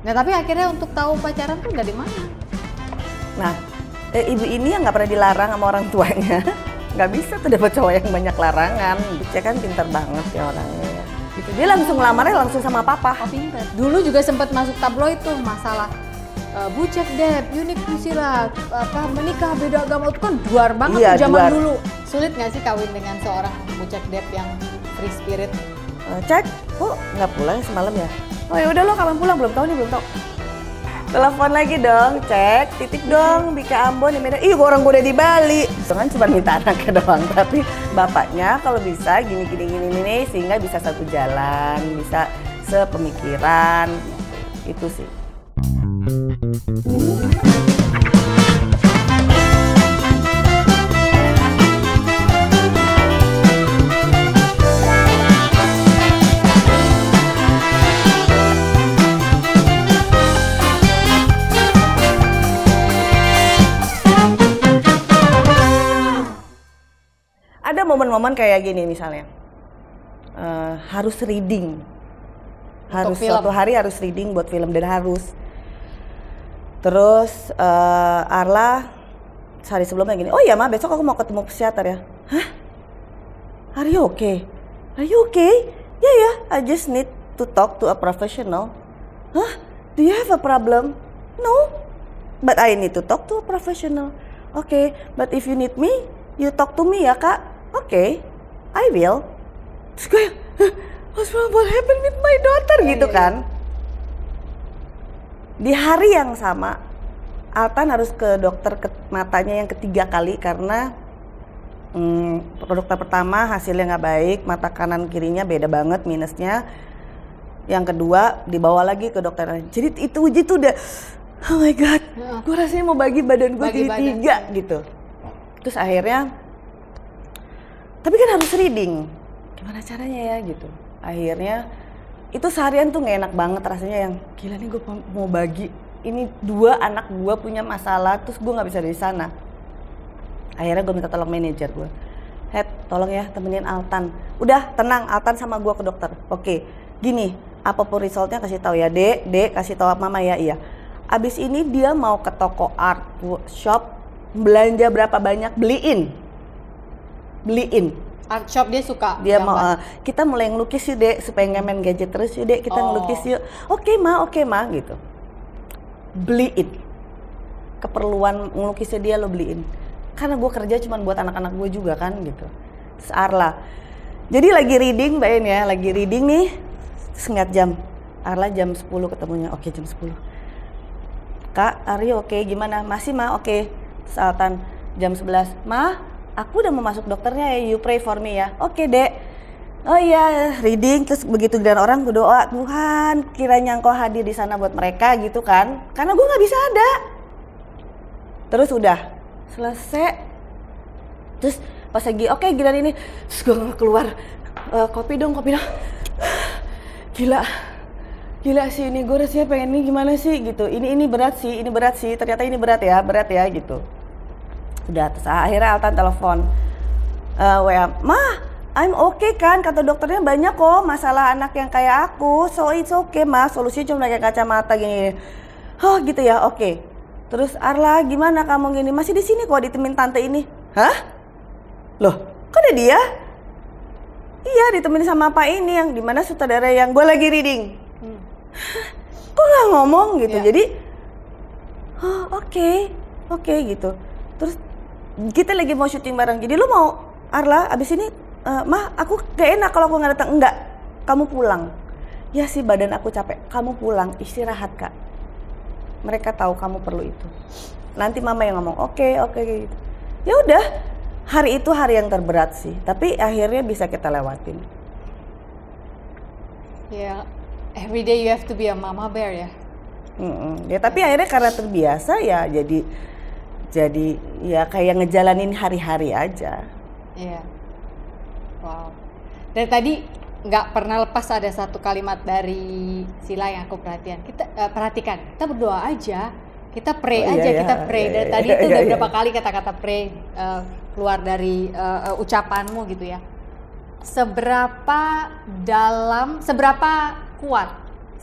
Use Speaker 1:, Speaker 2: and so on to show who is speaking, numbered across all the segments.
Speaker 1: Nah tapi akhirnya untuk tahu pacaran tuh dari mana?
Speaker 2: Nah, ibu ini yang nggak pernah dilarang sama orang tuanya, nggak bisa tuh dapat cowok yang banyak larangan. Dia kan pintar banget ya orangnya ya. Gitu. Dia langsung ngelamarnya langsung sama papa.
Speaker 1: Oh pintar. Dulu juga sempat masuk tabloid tuh masalah bucek dep, unik sila, menikah beda agama itu kan duar banget
Speaker 2: Iya,
Speaker 1: tuh zaman
Speaker 2: duar.
Speaker 1: dulu. Sulit nggak sih kawin dengan seorang bucek dep yang free spirit?
Speaker 2: Cek, kok nggak pulang semalam ya? Oh ya udah lo kapan pulang? Belum tahu nih, belum tahu. Telepon lagi dong, cek, titip dong, Bika Ambon di Medan. Ih, orang gue udah di Bali. Itu kan cuma minta anaknya doang, tapi bapaknya kalau bisa gini sehingga bisa satu jalan, bisa sepemikiran, itu sih. Ada momen-momen kayak gini misalnya, harus reading, harus
Speaker 1: film.
Speaker 2: suatu hari harus reading buat film dan harus. Terus Arla sehari sebelumnya gini, oh iya Ma besok aku mau ketemu psikiater ya. Hah? Are you okay? Are you okay? Yeah, I just need to talk to a professional. Hah? Do you have a problem? No, but I need to talk to a professional. Okay, but if you need me, you talk to me ya Kak. Okay, I will. Terus gue, what happened with my daughter gitu kan. Di hari yang sama, Altan harus ke dokter matanya yang ketiga kali karena dokter pertama hasilnya nggak baik, mata kanan kirinya beda banget minusnya. Yang kedua dibawa lagi ke dokter lain. Jadi itu udah, oh my god, gue rasanya mau bagi badan gue jadi tiga gitu. Terus akhirnya, tapi kan harus reading, gimana caranya ya gitu. Akhirnya itu seharian tuh nggak enak banget rasanya, yang gila nih gue mau bagi ini dua anak gue punya masalah terus gue nggak bisa dari sana. Akhirnya gue minta tolong manajer gue, Head tolong ya temenin Altan. Udah tenang, Altan sama gue ke dokter. Oke, gini apapun resultnya kasih tahu ya dek kasih tahu mama ya. Iya, abis ini dia mau ke toko art shop, belanja berapa banyak beliin
Speaker 1: Art shop dia suka.
Speaker 2: Dia mau kita mulai ngelukis yuk dek, supaya nggak main gadget terus yuk dek, kita ngelukis yuk. Oke ma gitu. Beliin. Keperluan ngelukisnya dia lo beliin. Karena gue kerja cuma buat anak-anak gue juga kan gitu. Terus Arla. Jadi lagi reading, bayangin ya, lagi reading nih. Terus ngeliat jam. Arla jam 10 ketemunya. Oke jam 10. Kak, Aryo oke, gimana? Masih ma? Oke. Saltan jam 11. Ma, aku udah mau masuk dokternya ya, you pray for me ya. Oke dek. Oh iya, reading, terus begitu dan orang gue doa, Tuhan kiranya engkau hadir di sana buat mereka gitu kan. Karena gue gak bisa ada. Terus udah, selesai. Terus pas lagi, oke giliran ini, terus gue keluar, kopi dong. Gila sih ini, gue rasanya pengen ini gimana sih gitu. Ini berat sih, ternyata ini berat ya gitu. Udah, terus akhirnya Altan telepon, WA, Ma, I'm okay kan, kata dokternya banyak kok masalah anak yang kayak aku, so it's okay Ma, solusinya cuma pakai kacamata gini. Oh gitu ya, oke. Terus Arla gimana kamu gini, masih di sini kok ditemenin tante ini. Hah? Loh, kok ada dia? Iya ditemenin sama Pak ini yang dimana sutradara yang gue lagi reading. Kok nggak ngomong gitu, jadi oh oke gitu. Terus kita lagi mau syuting bareng, jadi lu mau Arla abis ini Ma aku gak enak kalau aku nggak datang. Enggak, kamu pulang. Ya sih badan aku capek, kamu pulang istirahat Kak. Mereka tahu kamu perlu itu. Nanti mama yang ngomong oke gitu. Ya udah, hari itu hari yang terberat sih, tapi akhirnya bisa kita lewatin.
Speaker 1: Ya, every day you have to be a mama bear ya.
Speaker 2: Ya tapi akhirnya karena terbiasa ya jadi ya kayak ngejalanin hari-hari aja.
Speaker 1: Iya. Wow. Dari tadi nggak pernah lepas ada satu kalimat dari Sila yang aku perhatikan. Perhatikan, kita berdoa aja, kita pray aja, kita pray. Dan tadi itu udah berapa kali kata-kata pray keluar dari ucapanmu gitu ya. Seberapa dalam, seberapa kuat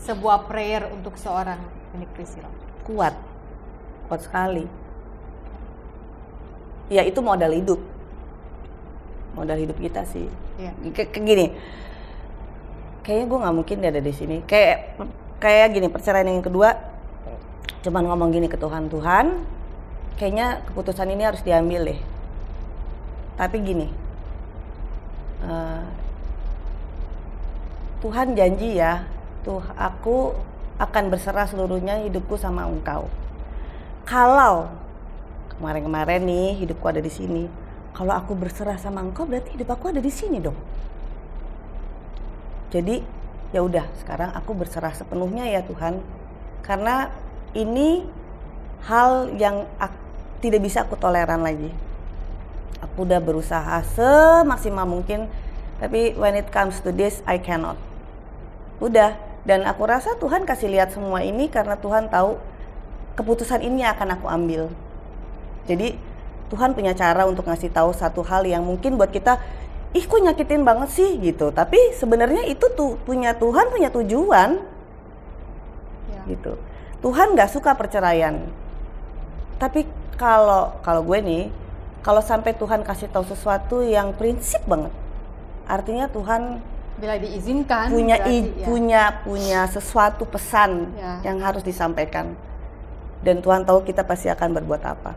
Speaker 1: sebuah prayer untuk seorang Nick Priscilla?
Speaker 2: Kuat sekali. Ya itu modal hidup kita sih.
Speaker 1: Iya.
Speaker 2: Gini, kayaknya gue nggak mungkin dia ada di sini. Kayak gini, perceraian yang kedua, cuman ngomong gini ke Tuhan, Tuhan, kayaknya keputusan ini harus diambil deh. Tapi gini, Tuhan janji ya, aku akan berserah seluruhnya hidupku sama Engkau. Kalau kemarin-kemarin nih hidupku ada di sini, kalau aku berserah sama Engkau berarti hidup aku ada di sini dong. Jadi ya udah, sekarang aku berserah sepenuhnya ya Tuhan, karena ini hal yang tidak bisa aku toleran lagi. Aku udah berusaha semaksimal mungkin, tapi when it comes to this, I cannot. Udah, dan aku rasa Tuhan kasih lihat semua ini karena Tuhan tahu keputusan ini akan aku ambil. Jadi Tuhan punya cara untuk ngasih tahu satu hal yang mungkin buat kita, ih kok nyakitin banget sih gitu. Tapi sebenarnya itu tuh punya Tuhan punya tujuan, ya. Gitu. Tuhan nggak suka perceraian. Tapi kalau gue nih, kalau sampai Tuhan kasih tahu sesuatu yang prinsip banget, artinya Tuhan
Speaker 1: bila diizinkan
Speaker 2: punya sesuatu pesan yang harus disampaikan, dan Tuhan tahu kita pasti akan berbuat apa.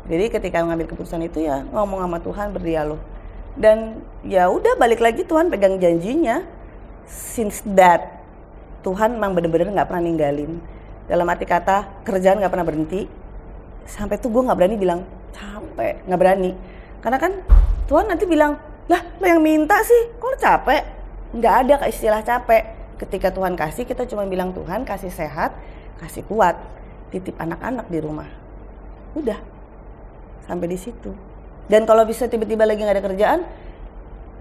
Speaker 2: Jadi ketika mengambil keputusan itu ya ngomong sama Tuhan, berdialog, dan ya udah balik lagi Tuhan pegang janjinya. Since that Tuhan memang bener-bener nggak pernah ninggalin. Dalam arti kata kerjaan nggak pernah berhenti. Sampai tuh gue nggak berani bilang capek, nggak berani, karena kan Tuhan nanti bilang, lah lo yang minta sih, kok lo capek? Nggak ada istilah capek. Ketika Tuhan kasih, kita cuma bilang Tuhan kasih sehat, kasih kuat, titip anak-anak di rumah, udah sampai di situ. Dan kalau bisa tiba-tiba lagi nggak ada kerjaan,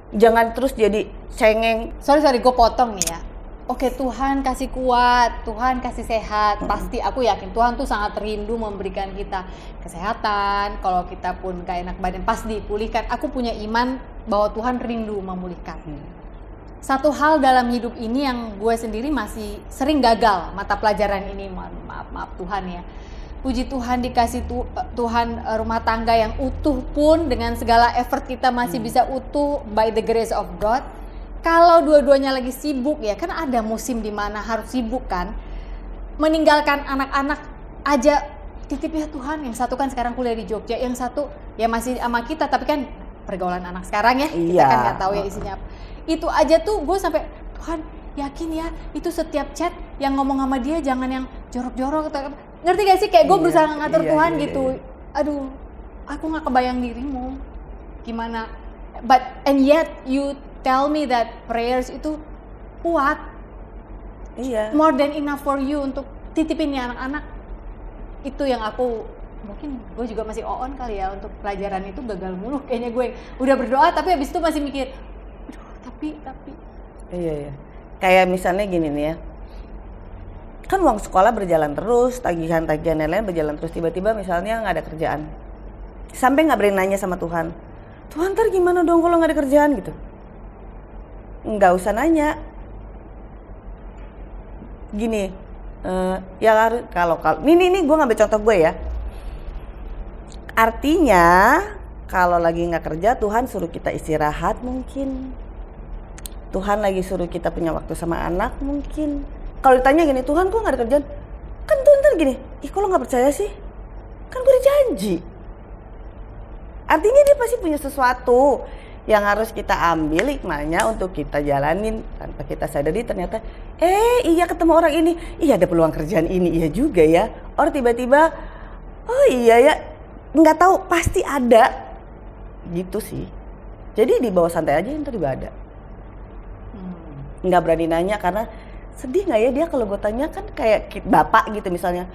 Speaker 2: jangan terus jadi cengeng.
Speaker 1: Sorry gue potong nih ya. Oke, Tuhan kasih kuat, Tuhan kasih sehat. Pasti aku yakin Tuhan tuh sangat rindu memberikan kita kesehatan. Kalau kita pun gak enak badan pasti dipulihkan. Aku punya iman bahwa Tuhan rindu memulihkan. Satu hal dalam hidup ini yang gue sendiri masih sering gagal mata pelajaran ini, maaf Tuhan ya. Puji Tuhan dikasih Tuhan rumah tangga yang utuh pun dengan segala effort kita masih bisa utuh by the grace of God. Kalau dua-duanya lagi sibuk ya, kan ada musim dimana harus sibuk kan, meninggalkan anak-anak aja titip ya Tuhan. Yang satu kan sekarang kuliah di Jogja, yang satu ya masih sama kita, tapi kan pergaulan anak sekarang ya, kita kan nggak tahu ya isinya apa. Itu aja tuh gue sampai, Tuhan yakin ya itu setiap chat yang ngomong sama dia jangan yang jorok-jorok atau apa. Ngerti gak sih, kayak gue berusaha ngatur Tuhan gitu. Aduh, aku nggak kebayang dirimu gimana, but and yet you tell me that prayers itu kuat.
Speaker 2: Iya.
Speaker 1: More than enough for you untuk titipin nih anak-anak. Itu yang aku, mungkin gue juga masih on kali ya untuk pelajaran itu gagal mulu. Kayaknya gue udah berdoa tapi habis itu masih mikir, aduh tapi.
Speaker 2: Iya. Kayak misalnya gini nih ya. Kan uang sekolah berjalan terus, tagihan-tagihan lain-lain berjalan terus. Tiba-tiba misalnya nggak ada kerjaan. Sampai nggak berani nanya sama Tuhan. Tuhan ntar gimana dong kalau nggak ada kerjaan gitu. Nggak usah nanya. Gini, ya kalau ini gue ngambil contoh gue ya. Artinya kalau lagi nggak kerja, Tuhan suruh kita istirahat mungkin. Tuhan lagi suruh kita punya waktu sama anak mungkin. Kalau ditanya gini, Tuhan kok nggak ada kerjaan? Kan Tuhan ntar gini, ih kalau nggak percaya sih? Kan gue udah janji. Artinya dia pasti punya sesuatu yang harus kita ambil hikmahnya untuk kita jalanin tanpa kita sadari. Ternyata iya ketemu orang ini, iya ada peluang kerjaan ini, iya juga ya. Or tiba-tiba oh iya ya, nggak tahu pasti ada gitu sih. Jadi dibawa santai aja, ntar juga ada. Nggak berani nanya karena sedih nggak ya dia kalau gue tanya, kan kayak bapak gitu misalnya,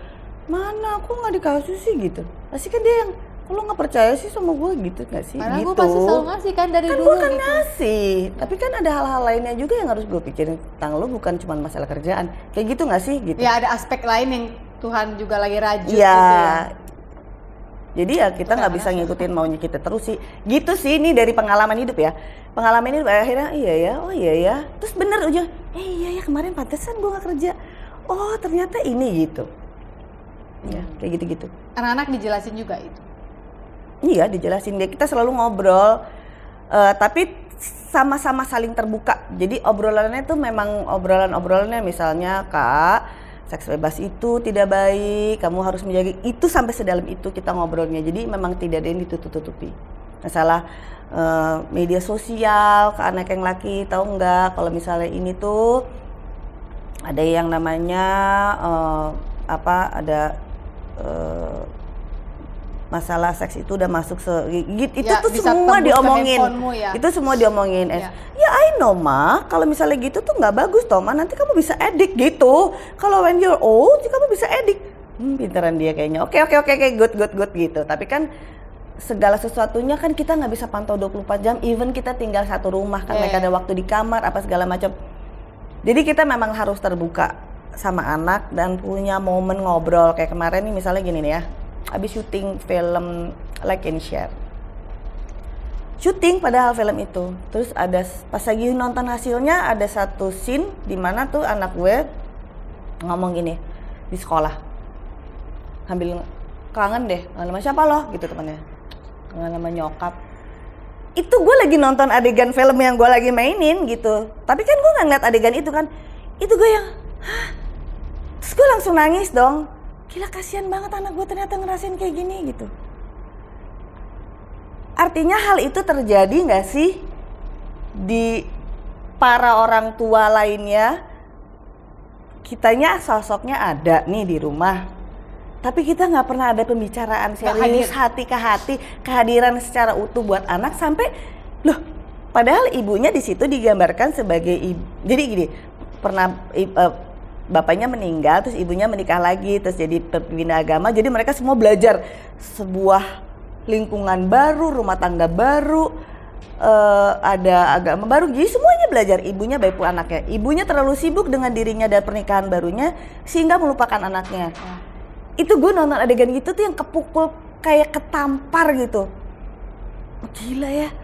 Speaker 2: mana aku nggak dikasih sih gitu. Pasti kan dia yang, lo nggak percaya sih sama gue gitu nggak sih?
Speaker 1: Padahal
Speaker 2: gitu.
Speaker 1: gue pasti selalu ngasih kan dari dulu
Speaker 2: gue kan
Speaker 1: gitu.
Speaker 2: ngasih, tapi kan ada hal-hal lainnya juga yang harus gue pikirin tentang lo, bukan cuma masalah kerjaan. Kayak gitu nggak sih? Gitu.
Speaker 1: Ya ada aspek lain yang Tuhan juga lagi rajut
Speaker 2: ya,
Speaker 1: gitu ya.
Speaker 2: Jadi ya kita nggak bisa ngikutin maunya kita terus sih. Gitu sih, ini dari pengalaman hidup ya. Pengalaman hidup akhirnya iya ya, oh iya ya. Terus bener ujung, iya ya kemarin pantesan gue nggak kerja. Oh ternyata ini gitu. Ya kayak gitu-gitu.
Speaker 1: Anak-anak dijelasin juga itu?
Speaker 2: Iya dijelasin, dia kita selalu ngobrol. Tapi sama-sama saling terbuka. Jadi obrolannya tuh memang obrolannya misalnya, Kak, seks bebas itu tidak baik, kamu harus menjaga itu, sampai sedalam itu kita ngobrolnya. Jadi memang tidak ada yang ditutup-tutupi. Masalah media sosial ke anak yang laki, tahu nggak kalau misalnya ini tuh ada yang namanya masalah seks itu udah masuk itu ya, tuh semua diomongin. Ya. Itu semua diomongin. Ya, I know mah, kalau misalnya gitu tuh nggak bagus toh, mah nanti kamu bisa edik gitu. Kalau when you're old, kamu bisa edik. Pinteran dia kayaknya. Oke, good gitu. Tapi kan segala sesuatunya kan kita nggak bisa pantau 24 jam. Even kita tinggal satu rumah kan, mereka ada waktu di kamar apa segala macam. Jadi kita memang harus terbuka sama anak dan punya momen ngobrol. Kayak kemarin nih misalnya gini nih ya. Habis syuting film Like and Share, syuting padahal film itu, terus ada pas lagi nonton hasilnya ada satu scene di mana tuh anak gue ngomong gini di sekolah, ambil kangen deh, kangen sama siapa loh gitu temannya, kangen sama nyokap. Itu gue lagi nonton adegan film yang gue lagi mainin gitu, tapi kan gue nggak ngeliat adegan itu kan, itu gue yang terus gue langsung nangis dong. Gila, kasihan banget anak gue ternyata ngerasain kayak gini gitu. Artinya hal itu terjadi gak sih di para orang tua lainnya? Kitanya sosoknya ada nih di rumah, tapi kita gak pernah ada pembicaraan serius hati ke hati, kehadiran secara utuh buat anak sampai loh. Padahal ibunya di situ digambarkan sebagai ibu. Jadi gini, pernah bapaknya meninggal, terus ibunya menikah lagi, terus jadi pembina agama. Jadi mereka semua belajar sebuah lingkungan baru, rumah tangga baru, ada agama baru. Jadi semuanya belajar. Ibunya baik pula anaknya. Ibunya terlalu sibuk dengan dirinya dan pernikahan barunya sehingga melupakan anaknya. Itu gue nonton adegan gitu tuh yang kepukul kayak ketampar gitu. Oh, gila ya.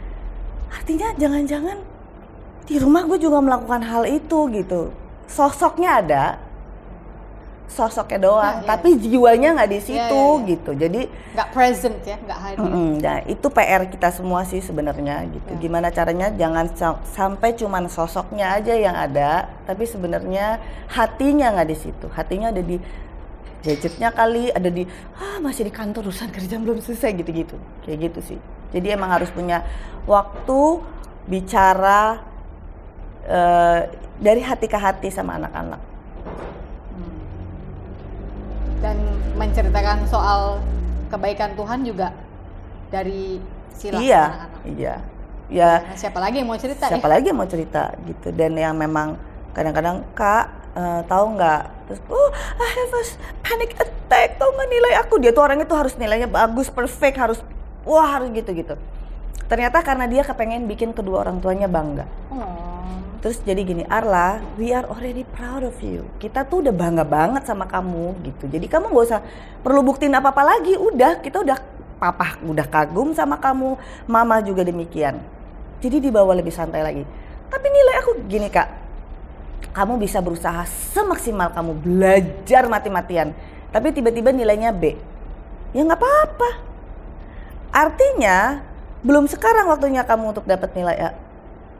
Speaker 2: Artinya jangan-jangan di rumah gue juga melakukan hal itu gitu. Sosoknya ada, sosoknya doang, tapi jiwanya nggak di situ gitu. Jadi
Speaker 1: nggak present ya, nggak hadir.
Speaker 2: Nah itu PR kita semua sih sebenarnya gitu. Gimana caranya jangan sampai cuman sosoknya aja yang ada, tapi sebenarnya hatinya nggak di situ. Hatinya ada di gadgetnya kali, ada di masih di kantor, urusan kerja belum selesai gitu-gitu. Kayak gitu sih. Jadi emang harus punya waktu bicara dari hati ke hati sama anak-anak.
Speaker 1: Dan menceritakan soal kebaikan Tuhan juga dari sila anak-anak. Iya. Ya. Nah, siapa lagi yang mau cerita?
Speaker 2: Siapa lagi yang mau cerita gitu. Dan yang memang kadang-kadang Kak tahu nggak? Terus I have a panic attack. Tahu nggak nilai aku? Dia tuh orangnya tuh harus nilainya bagus, perfect, harus harus gitu-gitu. Ternyata karena dia kepengen bikin kedua orang tuanya bangga. Terus jadi gini, Arla, we are already proud of you. Kita tuh udah bangga banget sama kamu gitu. Jadi kamu gak usah perlu buktiin apa-apa lagi. Udah, kita papa udah kagum sama kamu. Mama juga demikian. Jadi dibawa lebih santai lagi. Tapi nilai aku gini Kak, kamu bisa berusaha semaksimal kamu belajar mati-matian. Tapi tiba-tiba nilainya B. Ya gak apa-apa. Artinya, belum sekarang waktunya kamu untuk dapat nilai A.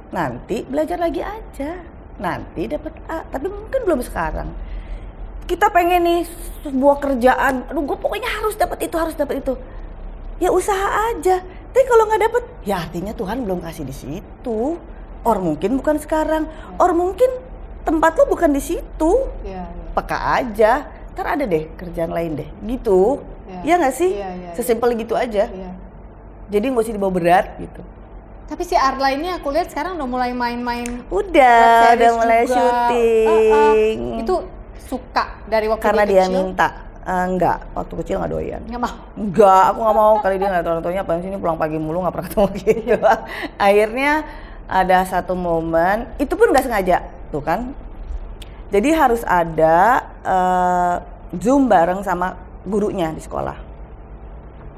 Speaker 2: Nanti belajar lagi aja, nanti dapat A, tapi mungkin belum sekarang. Kita pengen nih sebuah kerjaan, aduh gue pokoknya harus dapat itu, ya usaha aja. Tapi kalau nggak dapat, ya artinya Tuhan belum kasih di situ. Or mungkin bukan sekarang, or mungkin tempat lo bukan di situ. Peka aja, ntar ada deh kerjaan lain deh, gitu. Ya nggak sih? Sesimpel gitu aja. Jadi nggak usah dibawa berat gitu.
Speaker 1: Tapi si Arla ini aku lihat sekarang udah mulai main-main.
Speaker 2: Udah mulai syuting.
Speaker 1: Itu suka dari waktu
Speaker 2: karena
Speaker 1: dia
Speaker 2: kecil? Minta. Enggak, waktu kecil nggak doyan.
Speaker 1: Nggak mau?
Speaker 2: Enggak, aku nggak mau. Kali dia ngeliat orang tuanya apaan sih ini pulang pagi mulu nggak pernah ketemu gitu. Akhirnya ada satu momen, itu pun nggak sengaja, tuh kan. Jadi harus ada Zoom bareng sama gurunya di sekolah.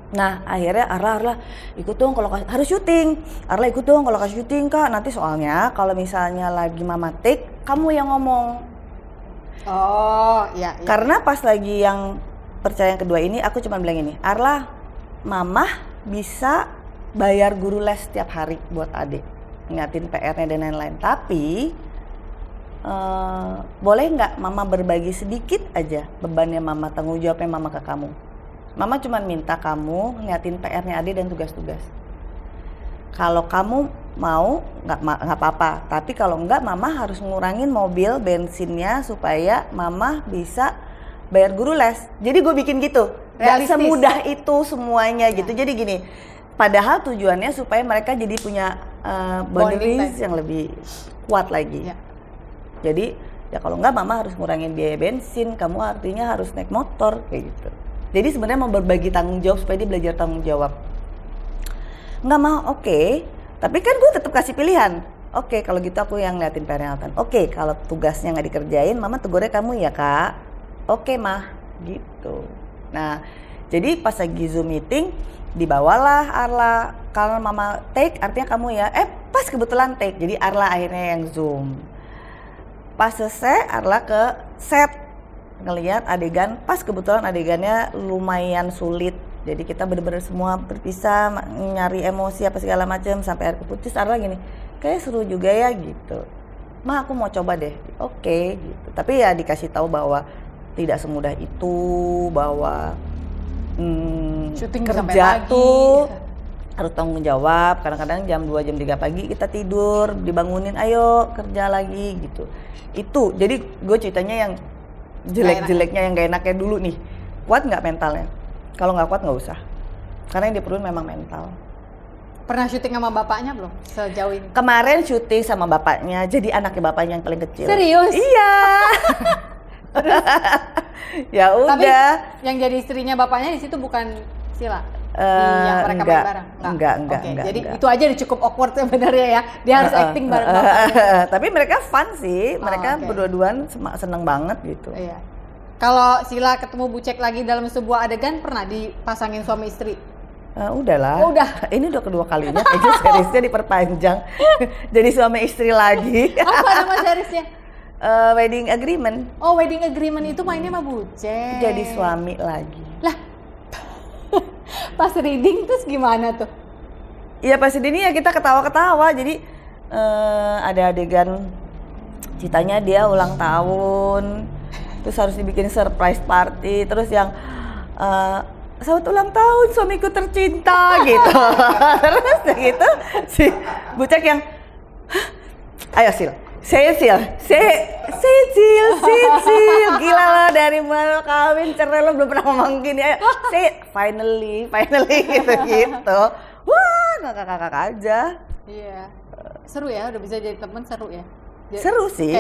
Speaker 2: Nah akhirnya Arla ikut dong kalau harus syuting. Arla ikut dong kalau kasih syuting Kak. Nanti soalnya kalau misalnya lagi mama take, kamu yang ngomong.
Speaker 1: Oh iya.
Speaker 2: Karena pas lagi yang percaya yang kedua ini, aku cuma bilang ini, Arla, mama bisa bayar guru les setiap hari buat adik, ingatin PR-nya dan lain-lain. Tapi boleh nggak mama berbagi sedikit aja bebannya mama, tanggung jawabnya mama ke kamu. Mama cuma minta kamu ngeliatin PR-nya adik dan tugas-tugas. Kalau kamu mau nggak apa-apa, tapi kalau nggak mama harus ngurangin mobil bensinnya supaya mama bisa bayar guru les. Jadi gue bikin gitu, nggak semudah itu semuanya gitu. Jadi gini, padahal tujuannya supaya mereka jadi punya boundaries yang lebih kuat lagi. Jadi ya kalau nggak mama harus ngurangin biaya bensin, kamu artinya harus naik motor kayak gitu. Jadi sebenarnya mau berbagi tanggung jawab supaya dia belajar tanggung jawab. Nggak mau, oke. Tapi kan gue tetap kasih pilihan. Oke, kalau gitu aku yang ngeliatin PR-nya Altan. Oke, kalau tugasnya nggak dikerjain, mama tegurnya kamu ya Kak. Oke mah, gitu. Nah, jadi pas lagi Zoom meeting, dibawalah Arla. Kalau mama take, artinya kamu ya. Pas kebetulan take, jadi Arla akhirnya yang Zoom. Pas selesai, Arla ke set. Ngelihat adegan, pas kebetulan adegannya lumayan sulit. Jadi kita bener-bener semua berpisah, nyari emosi apa segala macam sampai air keputus. Arla gini, kayak seru juga ya gitu. Ma aku mau coba deh, oke gitu. Tapi ya dikasih tahu bahwa tidak semudah itu, bahwa kerja tuh harus tanggung jawab. Kadang-kadang jam 2, jam 3 pagi kita tidur, dibangunin ayo kerja lagi gitu. Itu, jadi gue ceritanya yang jelek-jeleknya yang gak enaknya dulu nih. Kuat nggak mentalnya? Kalau nggak kuat nggak usah. Karena yang diperluin memang mental.
Speaker 1: Pernah syuting sama bapaknya belum sejauh ini?
Speaker 2: Kemarin syuting sama bapaknya, jadi anaknya bapaknya yang paling kecil.
Speaker 1: Serius?
Speaker 2: Iya. Ya udah.
Speaker 1: Tapi yang jadi istrinya bapaknya di situ bukan Sila? Yang mereka main bareng?
Speaker 2: Enggak.
Speaker 1: Jadi
Speaker 2: enggak.
Speaker 1: itu aja udah cukup awkward sebenarnya ya. Dia harus acting bareng bapaknya.
Speaker 2: Tapi mereka fun sih. Mereka berdua-duaan seneng banget gitu.
Speaker 1: Iya. Kalau Sila ketemu Bucek lagi dalam sebuah adegan, pernah dipasangin suami istri?
Speaker 2: Udahlah.
Speaker 1: Oh, udah.
Speaker 2: Ini udah kedua kalinya kayaknya seriesnya diperpanjang. Jadi suami istri lagi.
Speaker 1: Apa nama seriesnya?
Speaker 2: Wedding Agreement.
Speaker 1: Oh, Wedding Agreement itu mainnya sama Bucek.
Speaker 2: Jadi suami lagi.
Speaker 1: Lah, pas reading terus gimana tuh?
Speaker 2: Iya pas ini ya kita ketawa-ketawa. Jadi ada adegan ceritanya dia ulang tahun, terus harus dibikin surprise party, terus yang selamat ulang tahun suamiku tercinta gitu. Terus gitu si Bucek yang ayo Sil, Sil, gila lah dari mana kawin cerai lo belum pernah ngomong gini, ayo finally gitu. Wah ngakak aja.
Speaker 1: Iya, seru ya, udah bisa jadi temen, seru ya.
Speaker 2: Seru sih,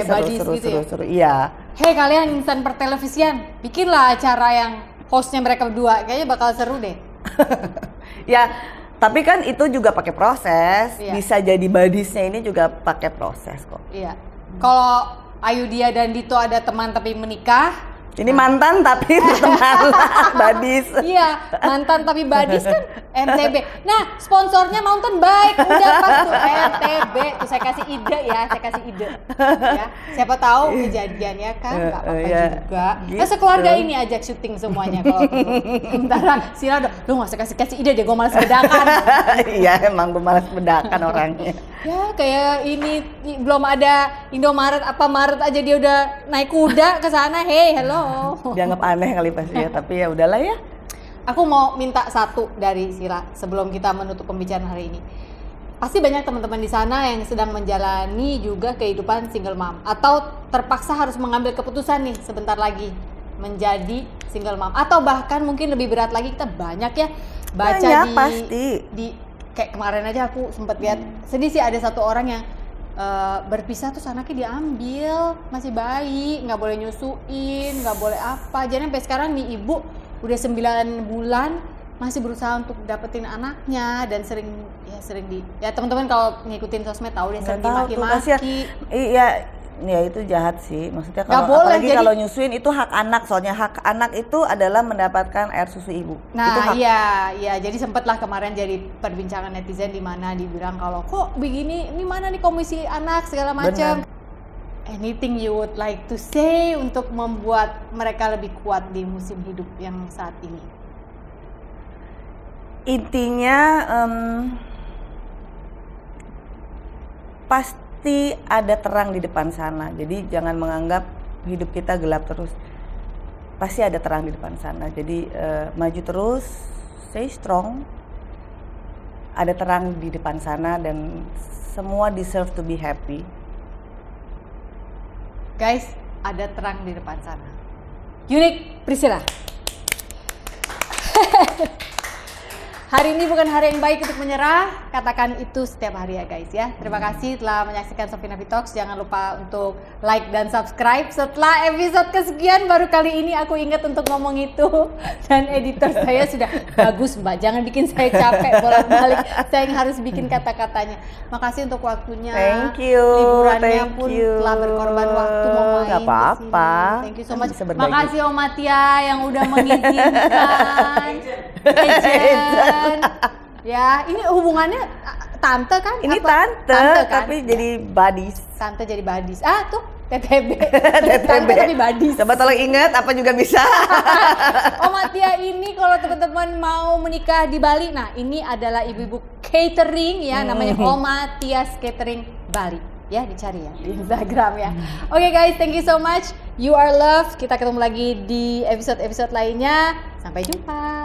Speaker 2: seru, iya.
Speaker 1: Hei kalian insan pertelevisian, bikinlah acara yang hostnya mereka berdua, kayaknya bakal seru deh.
Speaker 2: Ya, tapi kan itu juga pakai proses. Iya. Bisa jadi badisnya ini juga pakai proses kok.
Speaker 1: Iya. Kalau Ayudhya dan Dito ada teman tapi menikah.
Speaker 2: Ini mantan tapi teman badis.
Speaker 1: Iya, mantan tapi badis kan NTB. Nah, sponsornya Mountain Bike udah pas tuh NTB. Tuh saya kasih ide ya, ya. Siapa tahu kejadiannya kan nggak apa-apa juga. Gitu. Nah, sekeluarga ini ajak syuting semuanya kalau perlu. Sementara Sila udah, lu nggak usah kasih ide deh, gue malas bedakan.
Speaker 2: Iya, emang gue malas bedakan orangnya.
Speaker 1: Ya kayak ini belum ada Indomaret apa Maret aja dia udah naik kuda ke sana. Hey, hello.
Speaker 2: Dianggap aneh kali pasti ya, tapi ya udahlah ya.
Speaker 1: Aku mau minta satu dari Sila sebelum kita menutup pembicaraan hari ini. Pasti banyak teman-teman di sana yang sedang menjalani juga kehidupan single mom atau terpaksa harus mengambil keputusan nih sebentar lagi menjadi single mom, atau bahkan mungkin lebih berat lagi, kita banyak ya baca
Speaker 2: banyak, pasti
Speaker 1: kayak kemarin aja aku sempat lihat sedih sih, ada satu orang yang berpisah terus anaknya diambil, masih bayi, nggak boleh nyusuin, nggak boleh apa. Jadi sampai sekarang nih ibu udah 9 bulan masih berusaha untuk dapetin anaknya, dan sering teman-teman kalau ngikutin sosmed tahu dia sering dimaki-maki.
Speaker 2: Iya, Ya itu jahat sih, maksudnya
Speaker 1: Nggak
Speaker 2: kalau
Speaker 1: boleh,
Speaker 2: apalagi
Speaker 1: jadi-
Speaker 2: kalau nyusuin itu hak anak, soalnya hak anak itu adalah mendapatkan air susu ibu. Itu
Speaker 1: Nah,
Speaker 2: hak.
Speaker 1: iya, jadi sempatlah kemarin jadi perbincangan netizen di mana dibilang kalau kok begini, ini mana nih komisi anak segala macam. Anything you would like to say untuk membuat mereka lebih kuat di musim hidup yang saat ini?
Speaker 2: Intinya pasti ada terang di depan sana. Jadi jangan menganggap hidup kita gelap terus. Pasti ada terang di depan sana. Jadi maju terus, stay strong. Ada terang di depan sana dan semua deserve to be happy.
Speaker 1: Guys, ada terang di depan sana. Unique Priscilla. Hari ini bukan hari yang baik untuk menyerah. Katakan itu setiap hari ya guys ya. Terima kasih telah menyaksikan Sophie Navi Talks. Jangan lupa untuk like dan subscribe. Setelah episode kesekian baru kali ini aku ingat untuk ngomong itu. Dan editor saya sudah bagus Mbak. Jangan bikin saya capek bolak-balik. Saya yang harus bikin kata-katanya. Makasih untuk waktunya.
Speaker 2: Thank you.
Speaker 1: Liburannya
Speaker 2: Thank
Speaker 1: pun
Speaker 2: you.
Speaker 1: telah berkorban waktu mau main
Speaker 2: Nggak apa-apa.
Speaker 1: kesini. Thank you so
Speaker 2: Kan
Speaker 1: much.
Speaker 2: bisa berbagi.
Speaker 1: Makasih Om Matia yang udah mengizinkan. Agent. Ya, ini hubungannya tante kan?
Speaker 2: Ini
Speaker 1: Apa?
Speaker 2: tante
Speaker 1: kan?
Speaker 2: tapi jadi buddies.
Speaker 1: Tante jadi badis. Ah, tuh TTB.
Speaker 2: TTB.
Speaker 1: Tante tapi badis.
Speaker 2: Coba tolong ingat apa juga bisa.
Speaker 1: Om Matia ini kalau teman-teman mau menikah di Bali, nah ini adalah ibu-ibu catering ya, namanya Om Matias Catering Bali. Ya, dicari ya di Instagram ya. Oke guys, thank you so much. You are loved. Kita ketemu lagi di episode-episode lainnya. Sampai jumpa.